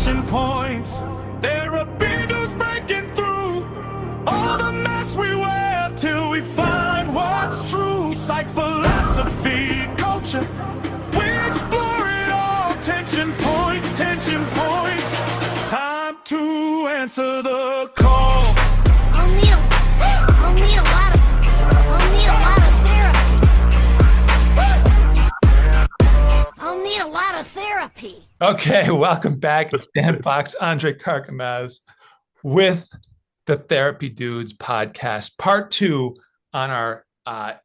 tension points. Therapy dudes breaking through all the mess we wear till we find what's true. Psych philosophy, culture, we explore it all. Tension points, tension points. Time to answer the call. I'll need a lot of therapy. I'll need a lot of therapy. Okay, welcome back. It's Dan Fox, Andre Karkamaz with the Therapy Dudes podcast, part 2 on our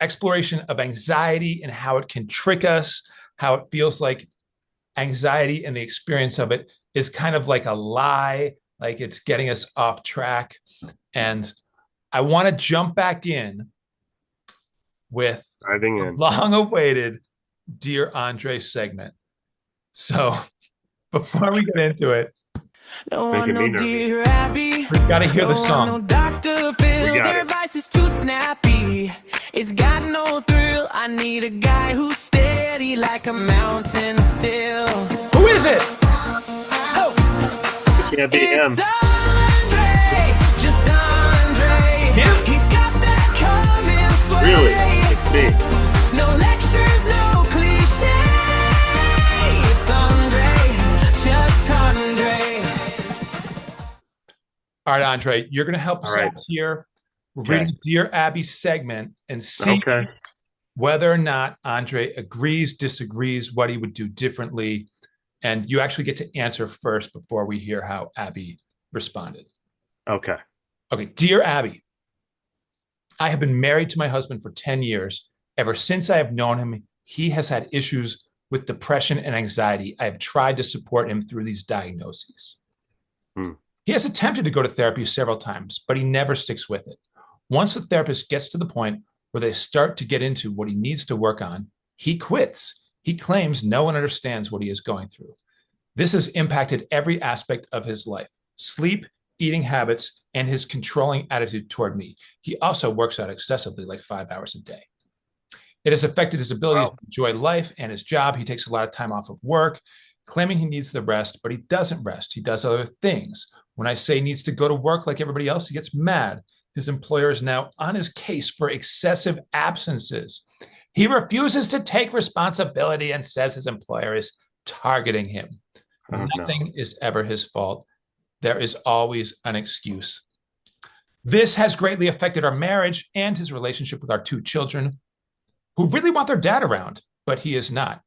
exploration of anxiety and how it can trick us, how it feels like anxiety and the experience of it is kind of like a lie, like it's getting us off track. And I want to jump back in with long-awaited Dear Andre segment. So before we get into it, Dear Abby, we got to hear the song. No Dr. Phil, their advice is too snappy. It's got no thrill. I need a guy who's steady like a mountain still. Who is it? Yeah, It's Andre, just Andre. Him? He's got that coming sway. Really? It's me. No lectures, no cliche. It's Andre, just Andre. All right, Andre, you're going to help us out here. We're reading Dear Abby segment and see whether or not Andre agrees, disagrees, what he would do differently. And you actually get to answer first before we hear how Abby responded. Okay. Okay. Dear Abby, I have been married to my husband for 10 years. Ever since I have known him, he has had issues with depression and anxiety. I have tried to support him through these diagnoses. He has attempted to go to therapy several times, but he never sticks with it. Once the therapist gets to the point where they start to get into what he needs to work on, he quits. He claims no one understands what he is going through. This has impacted every aspect of his life: sleep, eating habits, and his controlling attitude toward me. He also works out excessively, like 5 hours a day. It has affected his ability to enjoy life and his job. He takes a lot of time off of work, claiming he needs the rest, but he doesn't rest. He does other things. When I say he needs to go to work like everybody else, he gets mad. His employer is now on his case for excessive absences. He refuses to take responsibility and says his employer is targeting him. Nothing is ever his fault. There is always an excuse. This has greatly affected our marriage and his relationship with our 2 children, who really want their dad around, but he is not.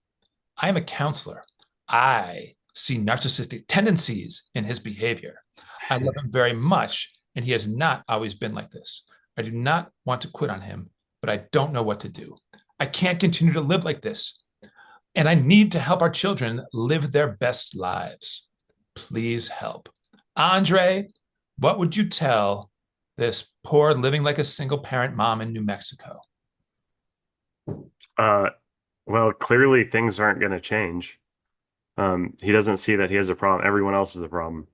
I am a counselor. I see narcissistic tendencies in his behavior. I love him very much, and he has not always been like this. I do not want to quit on him, but I don't know what to do. I can't continue to live like this, and I need to help our children live their best lives. Please help. Andre, what would you tell this poor, living like a single parent mom in New Mexico? Well, clearly things aren't going to change. He doesn't see that he has a problem. Everyone else has a problem.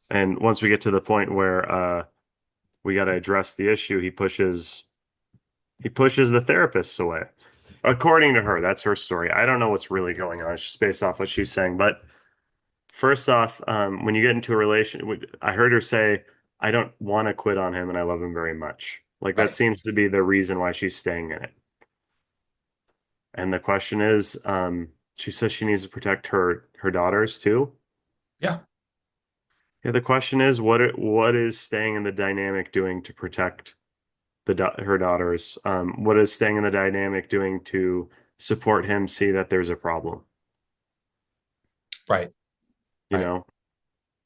And once we get to the point where we got to address the issue, he pushes the therapists away. According to her, that's her story. I don't know what's really going on. It's just based off what she's saying. But first off, when you get into a relation, I heard her say, I don't want to quit on him and I love him very much. Like that seems to be the reason why she's staying in it. And the question is, she says she needs to protect her daughters too. Yeah. Yeah. The question is, what is staying in the dynamic doing to protect her daughters? What is staying in the dynamic doing to support him see that there's a problem? Right. You know,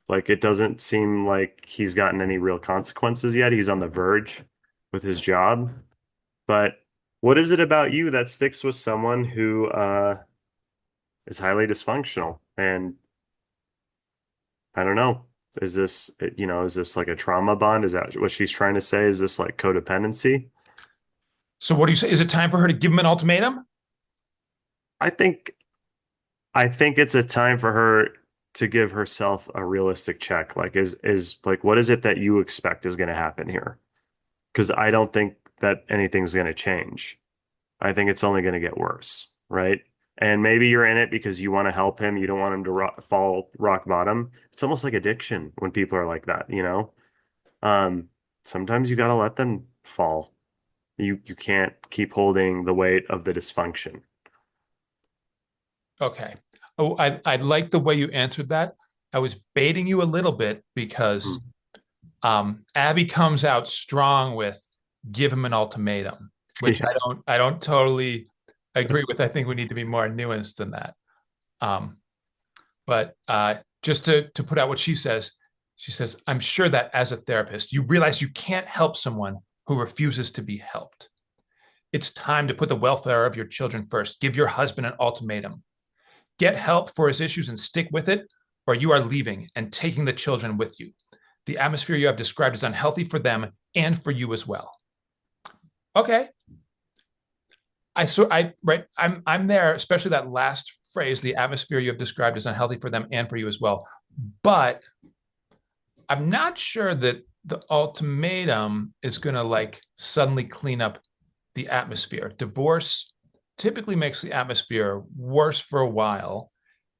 like it doesn't seem like he's gotten any real consequences yet. He's on the verge with his job. But what is it about you that sticks with someone who is highly dysfunctional? And I don't know. Is this like a trauma bond? Is that what she's trying to say? Is this like codependency? So what do you say? Is it time for her to give him an ultimatum? I think it's a time for her to give herself a realistic check. Like is like, what is it that you expect is going to happen here? Because I don't think that anything's going to change. I think it's only going to get worse, right? And maybe you're in it because you want to help him. You don't want him to fall rock bottom. It's almost like addiction when people are like that, you know? Um, Sometimes you got to let them fall. You can't keep holding the weight of the dysfunction. Okay. Oh, I like the way you answered that. I was baiting you a little bit Hmm. because Abby comes out strong with give him an ultimatum, which Yeah. I don't totally agree with. I think we need to be more nuanced than that. Um, but just to put out what she says, I'm sure that as a therapist, you realize you can't help someone who refuses to be helped. It's time to put the welfare of your children first. Give your husband an ultimatum. Get help for his issues and stick with it, or you are leaving and taking the children with you. The atmosphere you have described is unhealthy for them and for you as well. Okay. I'm there, especially that last phrase, the atmosphere you have described is unhealthy for them and for you as well. But I'm not sure that the ultimatum is going to like suddenly clean up the atmosphere. Divorce typically makes the atmosphere worse for a while.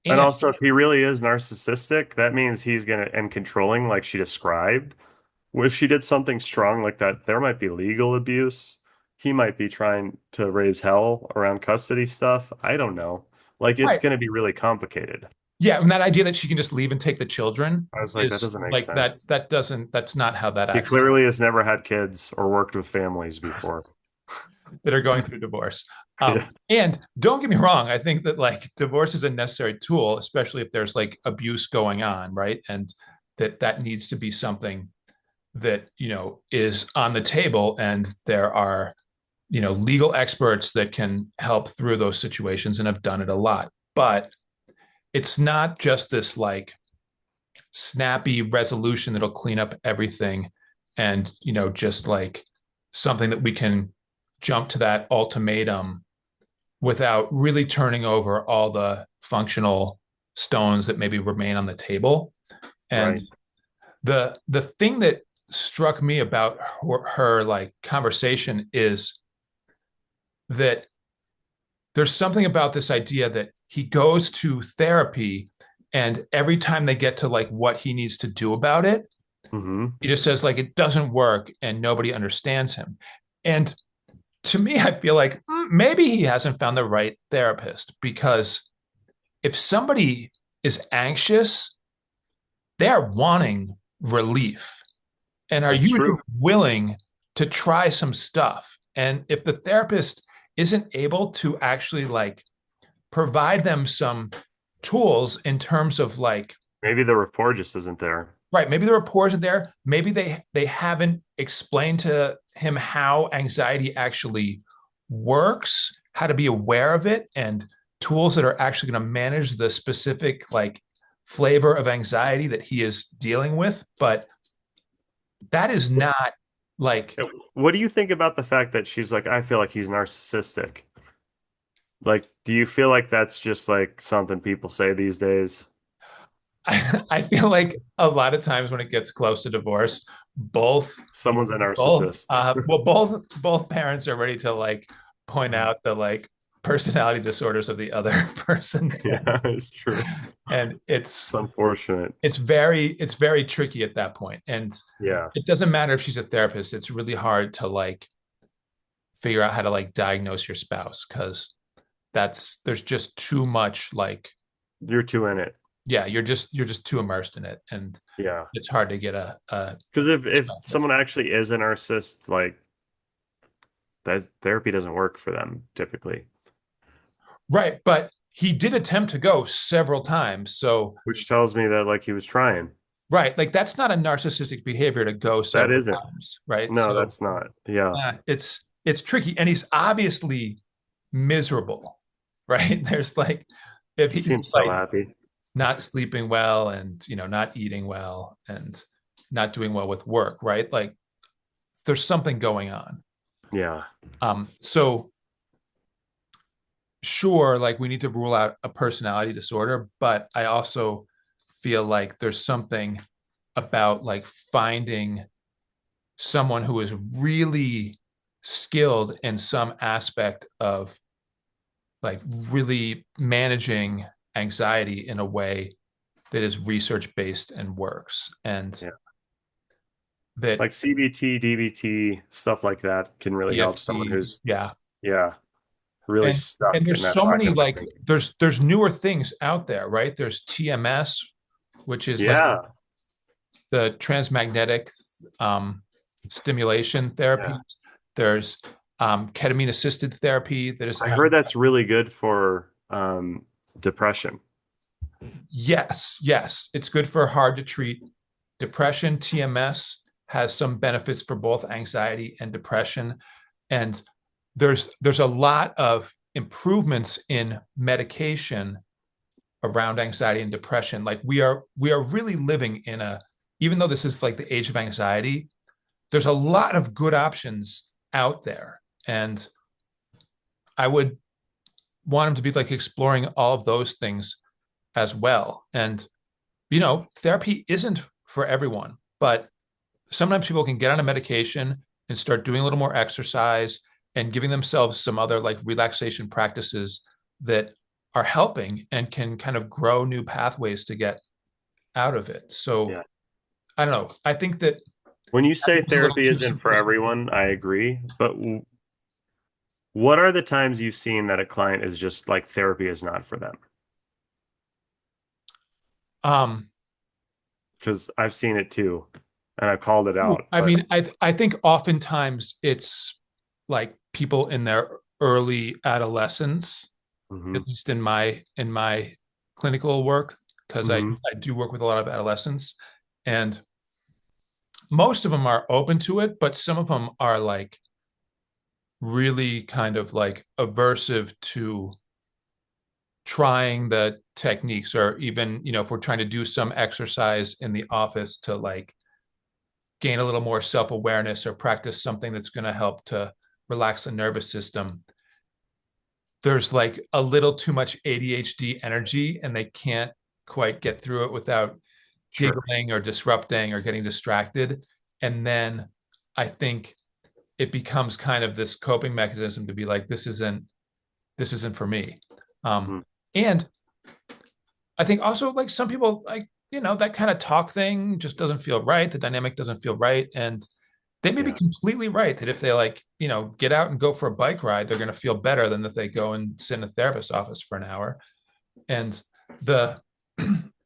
And And also, if he really is narcissistic, that means he's gonna and controlling, like she described. If she did something strong like that, there might be legal abuse. He might be trying to raise hell around custody stuff. I don't know. Like it's right. gonna be really complicated. Yeah, and that idea that she can just leave and take the children I was like, that is doesn't make like that sense. that doesn't that's not how that He actually clearly has never had kids or worked with families before. that are going through divorce. Yeah. And don't get me wrong, I think that like divorce is a necessary tool, especially if there's like abuse going on, right? And that needs to be something that, is on the table, and there are, legal experts that can help through those situations and have done it a lot. But it's not just this like snappy resolution that'll clean up everything and, just like something that we can jump to that ultimatum without really turning over all the functional stones that maybe remain on the table. And Right. the thing that struck me about her like conversation is that there's something about this idea that he goes to therapy, and every time they get to like what he needs to do about it, Hmm. he just says like it doesn't work and nobody understands him. And to me, I feel like maybe he hasn't found the right therapist, because if somebody is anxious, they're wanting relief. And are That's you true. willing to try some stuff? And if the therapist isn't able to actually like provide them some tools in terms of like, Maybe the rapport just isn't there. right, maybe the reports are there, maybe they haven't explained to him how anxiety actually works, how to be aware of it, and tools that are actually going to manage the specific like flavor of anxiety that he is dealing with. But that is not like, What do you think about the fact that she's like, I feel like he's narcissistic? Like, do you feel like that's just like something people say these days? I feel like a lot of times when it gets close to divorce, both Someone's a both narcissist. both parents are ready to like point out the like personality disorders of the other person. Yeah, it's true. And It's unfortunate. it's very tricky at that point. And Yeah. it doesn't matter if she's a therapist, it's really hard to like figure out how to like diagnose your spouse, because there's just too much like, You're too in it. yeah, you're just too immersed in it, and Yeah. it's hard to get a Because if perspective. someone actually is a narcissist, like that therapy doesn't work for them typically, Right, but he did attempt to go several times. So, which tells me that like he was trying. right, like that's not a narcissistic behavior to go That several isn't. times, right? No, So, that's not. Yeah. it's tricky, and he's obviously miserable, right? There's like if He he's seems so like happy. not sleeping well, and not eating well, and not doing well with work, right? Like there's something going on. Yeah. So sure, like we need to rule out a personality disorder, but I also feel like there's something about like finding someone who is really skilled in some aspect of like really managing anxiety in a way that is research based and works. And Yeah. that Like CBT, DBT, stuff like that can really help someone EFT, who's, yeah. yeah, really And stuck in there's that so many pocket of like thinking. there's newer things out there, right? There's TMS, which is like Yeah. the transmagnetic stimulation Yeah. therapy. There's ketamine assisted therapy that is I out. heard that's really good for depression. Yes, yes, it's good for hard to treat depression. TMS has some benefits for both anxiety and depression, and there's a lot of improvements in medication around anxiety and depression. Like we are really living in a, even though this is like the age of anxiety, there's a lot of good options out there, and I would want them to be like exploring all of those things as well. And therapy isn't for everyone, but sometimes people can get on a medication and start doing a little more exercise and giving themselves some other like relaxation practices that are helping and can kind of grow new pathways to get out of it. So Yeah. I don't know. I think that When you say it's a little therapy too isn't for simplistic. everyone, I agree. But what are the times you've seen that a client is just like therapy is not for them? Um, Because I've seen it too, and I've called it out. I But mean, I think oftentimes it's like people in their early adolescence, hmm at least in my clinical work, because I, hmm I do work with a lot of adolescents, and most of them are open to it, but some of them are like really kind of like aversive to trying the techniques, or even if we're trying to do some exercise in the office to like gain a little more self-awareness or practice something that's going to help to relax the nervous system, there's like a little too much ADHD energy and they can't quite get through it without sure. giggling or disrupting or getting distracted. And then I think it becomes kind of this coping mechanism to be like, this isn't for me. Mm. And I think also like some people like, that kind of talk thing just doesn't feel right. The dynamic doesn't feel right. And they may be Yeah. completely right that if they like, get out and go for a bike ride, they're going to feel better than if they go and sit in a therapist's office for an hour. And the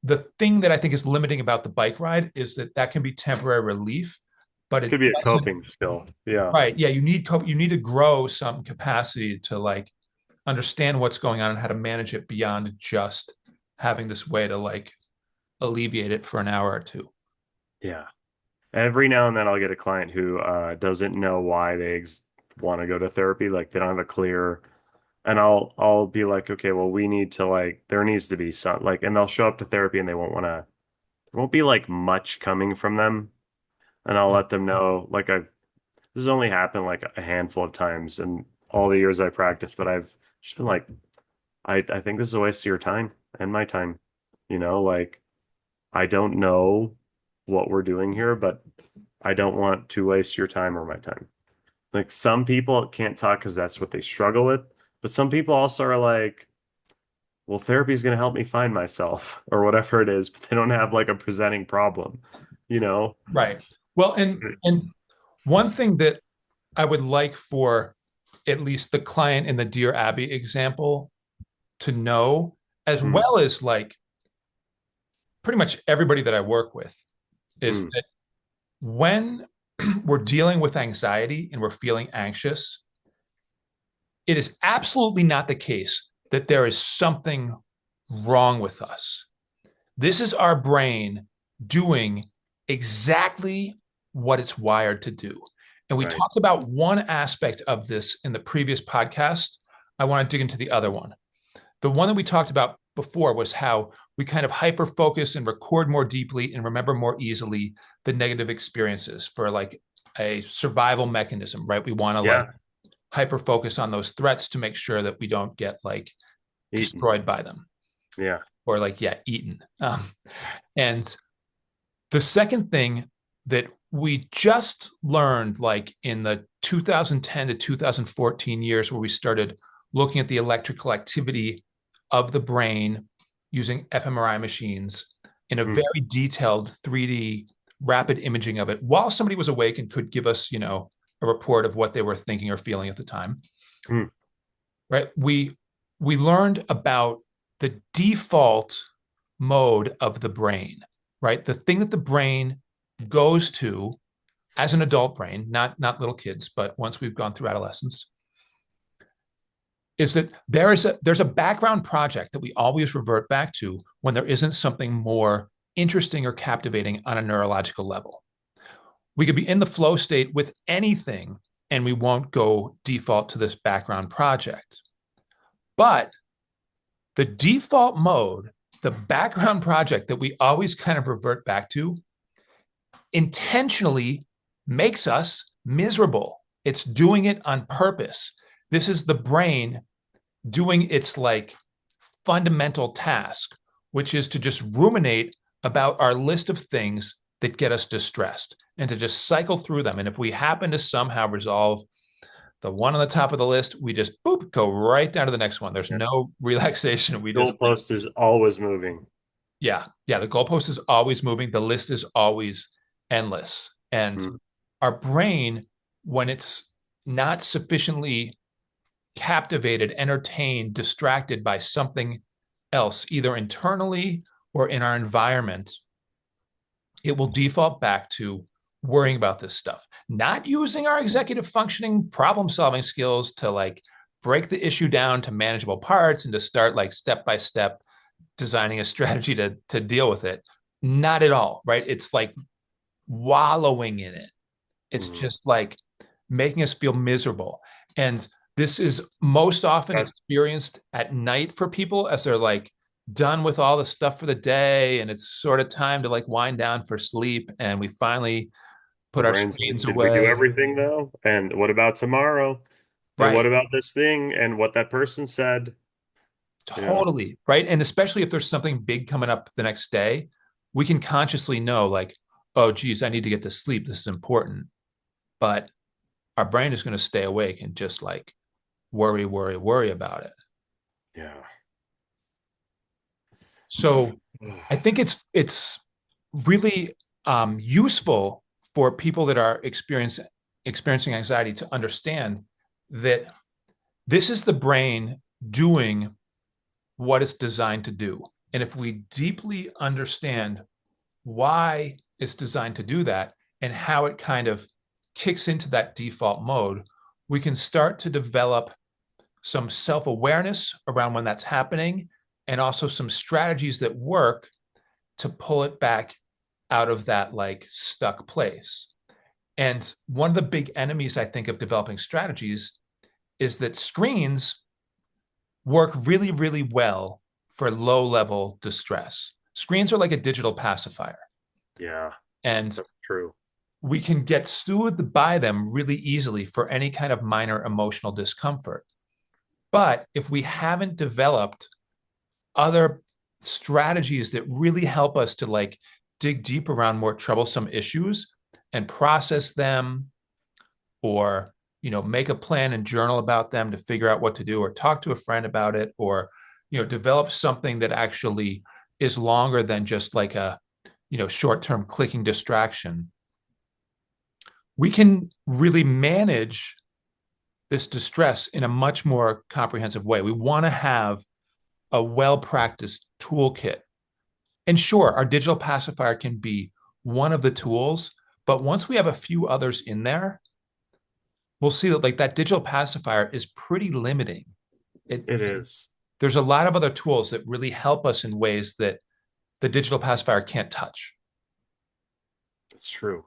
the thing that I think is limiting about the bike ride is that that can be temporary relief, but it Could be a doesn't. coping skill. Yeah. Right. Yeah, you need to grow some capacity to like understand what's going on and how to manage it beyond just having this way to like alleviate it for an hour or two. Yeah. Every now and then I'll get a client who doesn't know why they want to go to therapy. Like they don't have a clear, and I'll be like, okay, well, we need to like there needs to be some like, and they'll show up to therapy and they won't want to. There won't be like much coming from them, and I'll let them know like this has only happened like a handful of times in all the years I practiced, but I've just been like, I think this is a waste of your time and my time. Like I don't know what we're doing here, but I don't want to waste your time or my time. Like some people can't talk because that's what they struggle with, but some people also are like, well, therapy is going to help me find myself or whatever it is, but they don't have like a presenting problem, you know? Right. Well, and one thing that I would like for at least the client in the Dear Abby example to know, as Mm, well as like pretty much everybody that I work with, is mm, that when we're dealing with anxiety and we're feeling anxious, it is absolutely not the case that there is something wrong with us. This is our brain doing exactly what it's wired to do. And we right. talked about one aspect of this in the previous podcast. I want to dig into the other one. The one that we talked about before was how we kind of hyper focus and record more deeply and remember more easily the negative experiences for like a survival mechanism, right? We want to like Yeah. hyper focus on those threats to make sure that we don't get like Eaton. destroyed by them Yeah. or like, yeah, eaten. And the second thing that we just learned, like in the 2010 to 2014 years, where we started looking at the electrical activity of the brain using fMRI machines in a Mm, very detailed 3D rapid imaging of it while somebody was awake and could give us, a report of what they were thinking or feeling at the time. mm, Right? We learned about the default mode of the brain, right? The thing that the brain goes to as an adult brain, not little kids, but once we've gone through adolescence, is that there's a background project that we always revert back to when there isn't something more interesting or captivating on a neurological level. We could be in the flow state with anything and we won't go default to this background project. But the default mode, the background project that we always kind of revert back to, intentionally makes us miserable. It's doing it on purpose. This is the brain doing its like fundamental task, which is to just ruminate about our list of things that get us distressed and to just cycle through them. And if we happen to somehow resolve the one on the top of the list, we just boop, go right down to the next one. There's yeah. no relaxation. We just, Goalpost is always moving. yeah, the goalpost is always moving. The list is always endless. And Mm, our brain, when it's not sufficiently captivated, entertained, distracted by something else, either internally or in our environment, it will default back to worrying about this stuff, not using our executive functioning problem solving skills to like break the issue down to manageable parts and to start like step by step designing a strategy to deal with it. Not at all, right? It's like wallowing in it. It's mm. just like making us feel miserable. And this is most often That experienced at night for people as they're like done with all the stuff for the day and it's sort of time to like wind down for sleep and we finally the put our brain's like, screens did we do away. everything though? And what about tomorrow? And what Right. about this thing? And what that person said? Yeah. Totally. Right. And especially if there's something big coming up the next day, we can consciously know like, oh geez, I need to get to sleep. This is important. But our brain is going to stay awake and just like worry, worry, worry about it. Yeah. So I think it's really useful for people that are experiencing anxiety to understand that this is the brain doing what it's designed to do. And if we deeply understand why it's designed to do that and how it kind of kicks into that default mode, we can start to develop some self awareness around when that's happening and also some strategies that work to pull it back out of that like stuck place. And one of the big enemies, I think, of developing strategies is that screens work really, really well for low level distress. Screens are like a digital pacifier, Yeah. and That's true. we can get soothed by them really easily for any kind of minor emotional discomfort. But if we haven't developed other strategies that really help us to like dig deep around more troublesome issues and process them or make a plan and journal about them to figure out what to do or talk to a friend about it or develop something that actually is longer than just like a short-term clicking distraction, we can really manage this distress in a much more comprehensive way. We want to have a well-practiced toolkit. And sure, our digital pacifier can be one of the tools, but once we have a few others in there, we'll see that like that digital pacifier is pretty limiting. It It is. There's a lot of other tools that really help us in ways that the digital pacifier can't touch. It's true.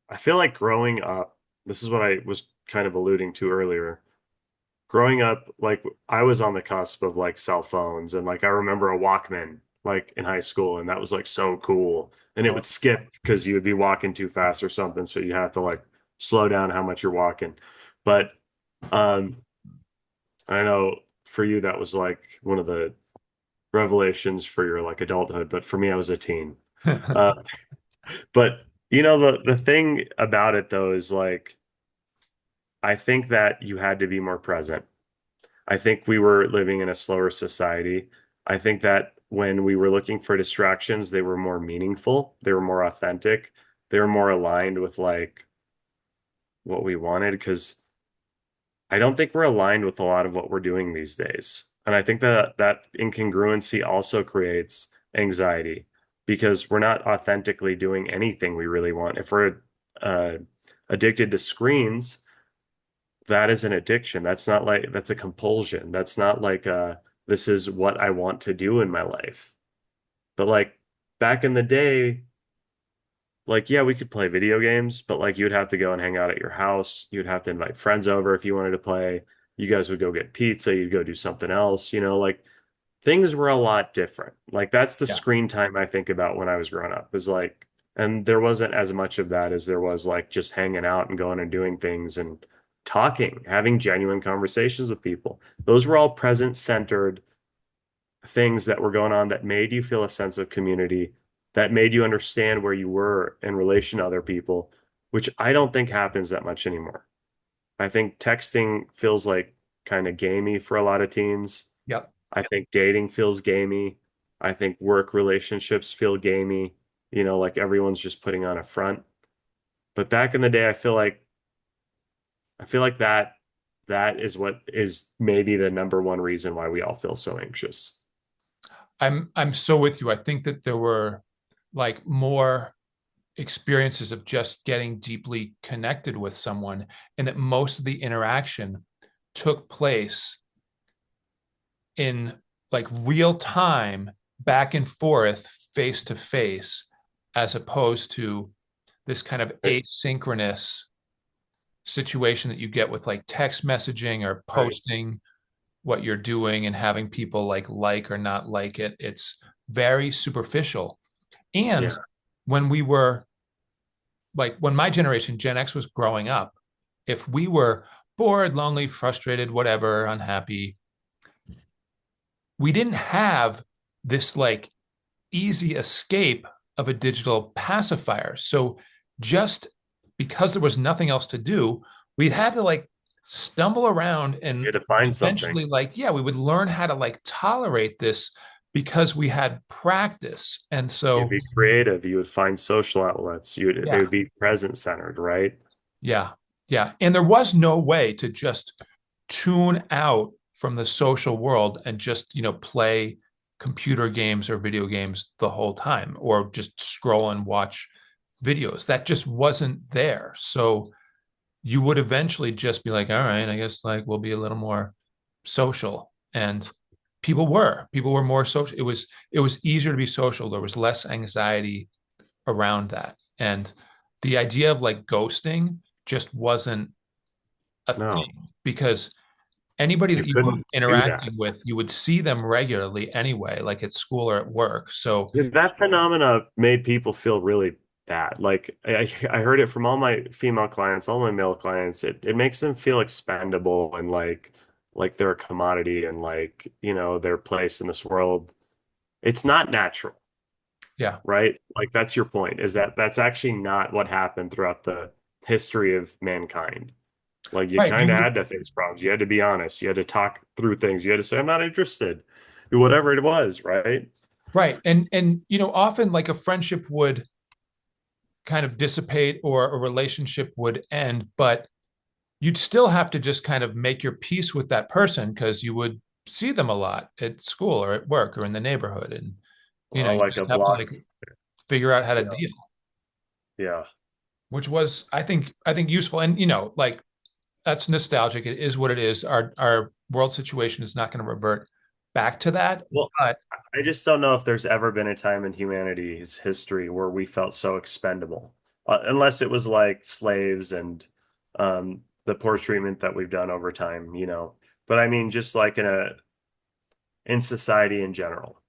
I feel like growing up, this is what I was kind of alluding to earlier. Growing up, like I was on the cusp of like cell phones and like I remember a Walkman like in high school and that was like so cool. And it Oh, would skip because you would be walking too fast or something. So you have to like slow down how much you're walking. But um I know for you that was like one of the revelations for your like adulthood, but for me I was a teen. Uh but the thing about it though is like I think that you had to be more present. I think we were living in a slower society. I think that when we were looking for distractions, they were more meaningful, they were more authentic, they were more aligned with like what we wanted. Because I don't think we're aligned with a lot of what we're doing these days. And I think that that incongruency also creates anxiety because we're not authentically doing anything we really want. If we're uh, addicted to screens, that is an addiction. That's not like, that's a compulsion. That's not like, this is what I want to do in my life. But like back in the day, like, yeah, we could play video games, but like you'd have to go and hang out at your house. You'd have to invite friends over if you wanted to play. You guys would go get pizza, you'd go do something else, like things were a lot different. Like that's the Yeah. screen time I think about when I was growing up is like, and there wasn't as much of that as there was like just hanging out and going and doing things and talking, having genuine conversations with people. Those were all present centered things that were going on that made you feel a sense of community, that made you understand where you were in relation to other people, which I don't think happens that much anymore. I think texting feels like kind of gamey for a lot of teens. Yep. I think dating feels gamey. I think work relationships feel gamey, like everyone's just putting on a front. But back in the day, I feel like that is what is maybe the number one reason why we all feel so anxious. I'm so with you. I think that there were like more experiences of just getting deeply connected with someone, and that most of the interaction took place in like real time, back and forth, face to face, as opposed to this kind of Right. asynchronous situation that you get with like text messaging or Right. posting what you're doing and having people like or not like it. It's very superficial. And Yeah. when we were like when my generation, Gen X, was growing up, if we were bored, lonely, frustrated, whatever, unhappy, we didn't have this like easy escape of a digital pacifier. So just because there was nothing else to do, we had to like stumble around You and had to find something. eventually like, yeah, we would learn how to like tolerate this because we had practice. And You'd so, be creative. You would find social outlets. They yeah, would be present centered, right? yeah, yeah. And there was no way to just tune out from the social world and just, play computer games or video games the whole time or just scroll and watch videos. That just wasn't there. So you would eventually just be like, all right, I guess like we'll be a little more social. And people were more social. It was easier to be social. There was less anxiety around that. And the idea of like ghosting just wasn't a No, thing because anybody you that you were couldn't do interacting that. with, you would see them regularly anyway, like at school or at work. So Yeah, that phenomena made people feel really bad. Like I heard it from all my female clients, all my male clients. It makes them feel expendable and like they're a commodity and like, their place in this world. It's not natural, yeah, right? Like that's your point, is that that's actually not what happened throughout the history of mankind. Like you right. kind You of would had to face problems. You had to be honest. You had to talk through things. You had to say, I'm not interested. Whatever it was, right? right, and often like a friendship would kind of dissipate or a relationship would end, but you'd still have to just kind of make your peace with that person because you would see them a lot at school or at work or in the neighborhood, and you Like a just have to block. like figure out how to Yeah. deal, Yeah. which was I think useful. And like that's nostalgic. It is what it is. Our world situation is not going to revert back to that. Well, But I just don't know if there's ever been a time in humanity's history where we felt so expendable, unless it was like slaves and the poor treatment that we've done over time. But I mean, just like in society in general,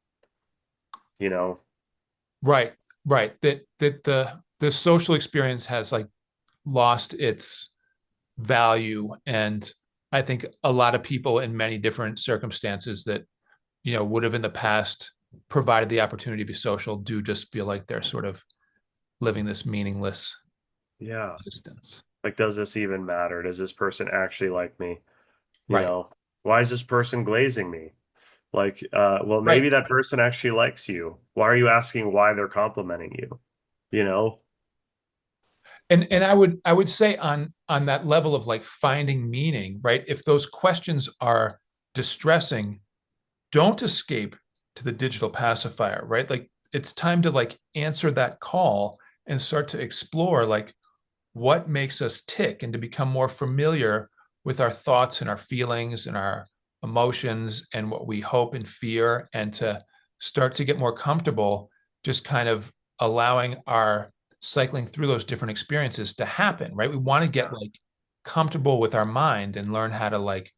you know. right, right. That the social experience has like lost its value, and I think a lot of people in many different circumstances that would have in the past provided the opportunity to be social do just feel like they're sort of living this meaningless Yeah. existence. Like, does this even matter? Does this person actually like me? You Right. know? Why is this person glazing me? Like, well, Right. maybe that person actually likes you. Why are you asking why they're complimenting you? You know? And I would say on that level of like finding meaning, right? If those questions are distressing, don't escape to the digital pacifier, right? Like it's time to like answer that call and start to explore like what makes us tick and to become more familiar with our thoughts and our feelings and our emotions and what we hope and fear, and to start to get more comfortable just kind of allowing our cycling through those different experiences to happen, right? We want to get like comfortable with our mind and learn how to like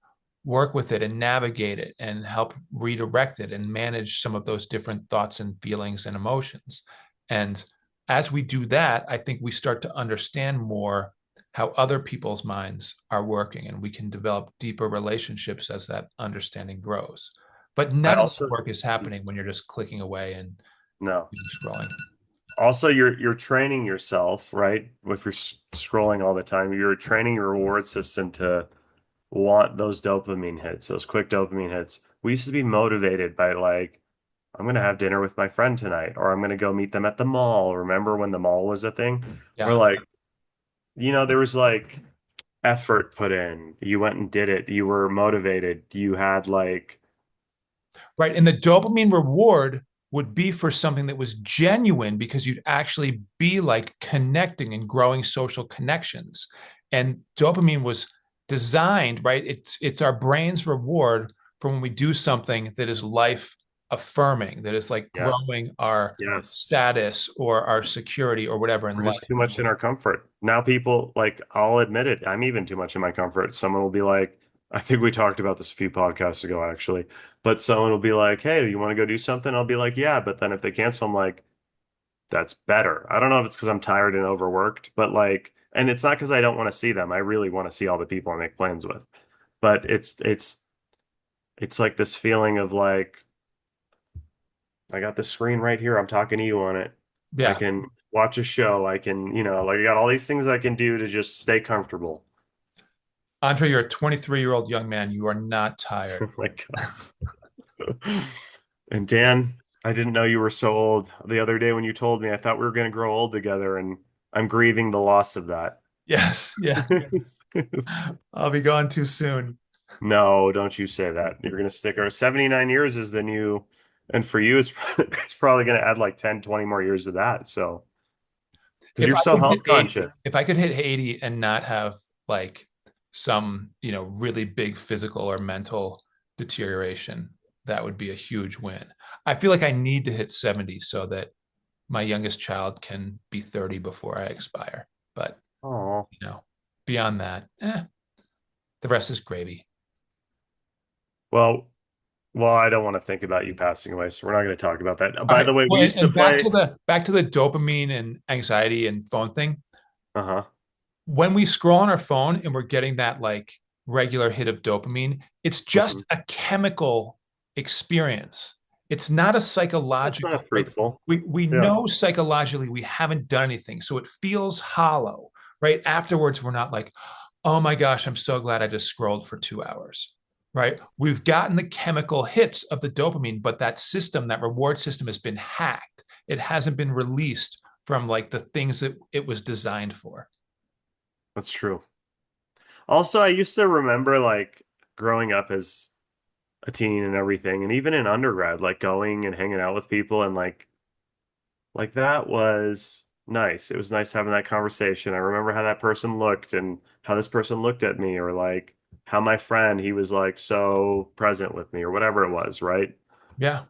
work with it and navigate it and help redirect it and manage some of those different thoughts and feelings and emotions. And as we do that, I think we start to understand more how other people's minds are working, and we can develop deeper relationships as that understanding grows. But I none of the also, work is happening when you're just clicking away and no. scrolling. Also, you're training yourself, right? If you're scrolling all the time, you're training your reward system to want those dopamine hits, those quick dopamine hits. We used to be motivated by like, I'm gonna have dinner with my friend tonight, or I'm gonna go meet them at the mall. Remember when the mall was a thing? We're Yeah. like, there was like effort put in. You went and did it. You were motivated. You had like, Right. And the dopamine reward would be for something that was genuine because you'd actually be like connecting and growing social connections. And dopamine was designed, right? It's our brain's reward for when we do something that is life affirming, that is like yeah, growing our yes. status or our security or whatever in We're life. just too much in our comfort. Now people like, I'll admit it, I'm even too much in my comfort. Someone will be like, I think we talked about this a few podcasts ago actually, but someone will be like, "Hey, you want to go do something?" I'll be like, "Yeah," but then if they cancel, I'm like, "That's better." I don't know if it's because I'm tired and overworked, but like, and it's not because I don't want to see them. I really want to see all the people I make plans with. But it's like this feeling of like, I got the screen right here. I'm talking to you on it. I Yeah. can watch a show. I can, like I got all these things I can do to just stay comfortable. Andre, you're a 23-year-old young man. You are not tired. Oh my God. And Dan, I didn't know you were so old. The other day when you told me, I thought we were going to grow old together, and I'm grieving the loss of that. Yes. Yeah. I'll be gone too soon. No, don't you say that. You're going to stick our 79 years is the new, and for you, it's, it's probably going to add like 10, 20 more years to that. So, because if you're I so could hit health 80, conscious. if I could hit 80 and not have like some, really big physical or mental deterioration, that would be a huge win. I feel like I need to hit 70 so that my youngest child can be 30 before I expire. But, Oh, you know, beyond that, the rest is gravy. well, I don't want to think about you passing away, so we're not going to talk about that. All By right. the way, we Well, and, used to and back to play. the dopamine and anxiety and phone thing. Uh-huh. When we scroll on our phone and we're getting that like regular hit of dopamine, it's Hmm. just a chemical experience. It's not a That's not psychological, right? fruitful. We Yeah. know psychologically we haven't done anything. So it feels hollow, right? Afterwards, we're not like, oh my gosh, I'm so glad I just scrolled for 2 hours, right? We've gotten the chemical hits of the dopamine, but that system, that reward system has been hacked. It hasn't been released from like the things that it was designed for. That's true. Also, I used to remember like growing up as a teen and everything, and even in undergrad, like going and hanging out with people and like that was nice. It was nice having that conversation. I remember how that person looked and how this person looked at me, or like how my friend, he was like so present with me, or whatever it was, right? Yeah.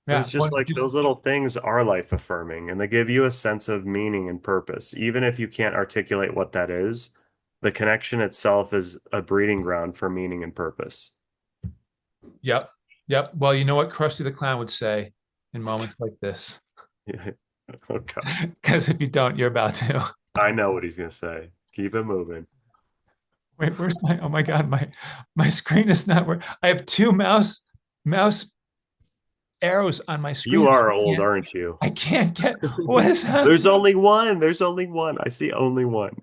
But Yeah. it's just like those little things are life affirming and they give you a sense of meaning and purpose. Even if you can't articulate what that is, the connection itself is a breeding ground for meaning and purpose. Yep. Yep. Well, you know what Krusty the Clown would say in moments like this? Yeah. Oh God. Because if you don't, you're about to. I know what he's gonna say. Keep it moving. Wait, where's my, oh my God, my screen is not where I have two mouse arrows on my You screen. are old, can't, aren't you? I can't get, what is There's happening? only one. There's only one. I see only one.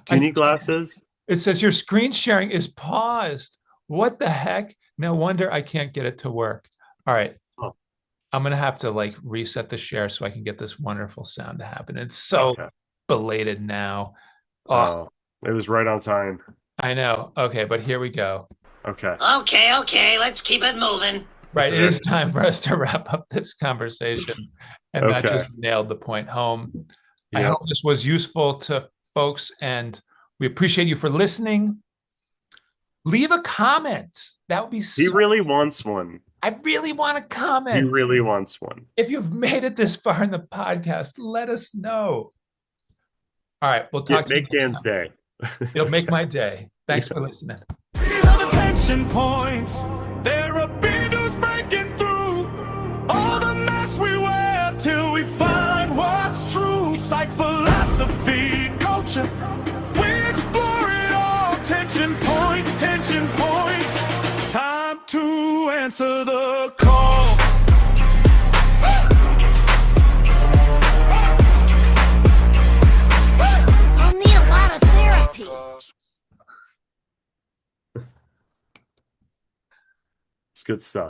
Do you I need glasses? It says your screen sharing is paused. What the heck? No wonder I can't get it to work. All right. Oh, I'm gonna have to like reset the share so I can get this wonderful sound to happen. It's so okay. belated now. Oh, Oh, it was right on time. I know. Okay, but here we go. Okay. Okay, let's keep it moving. Right. It is time for us to wrap up this conversation. And that Okay. just nailed the point home. I Yep. hope this was useful to folks, and we appreciate you for listening. Leave a comment. That would be He so. really wants one. I really want to He comment. really wants one. If you've made it this far in the podcast, let us know. All right, we'll talk to you Make next Dan's time. day. It'll make my day. Thanks for listening. These are the tension points. There are beetles breaking through all the mess we wear till we find what's true. Psych philosophy, culture. We explore it all. Tension points, tension points. Time to answer the call. I'll need a lot of therapy. It's good stuff.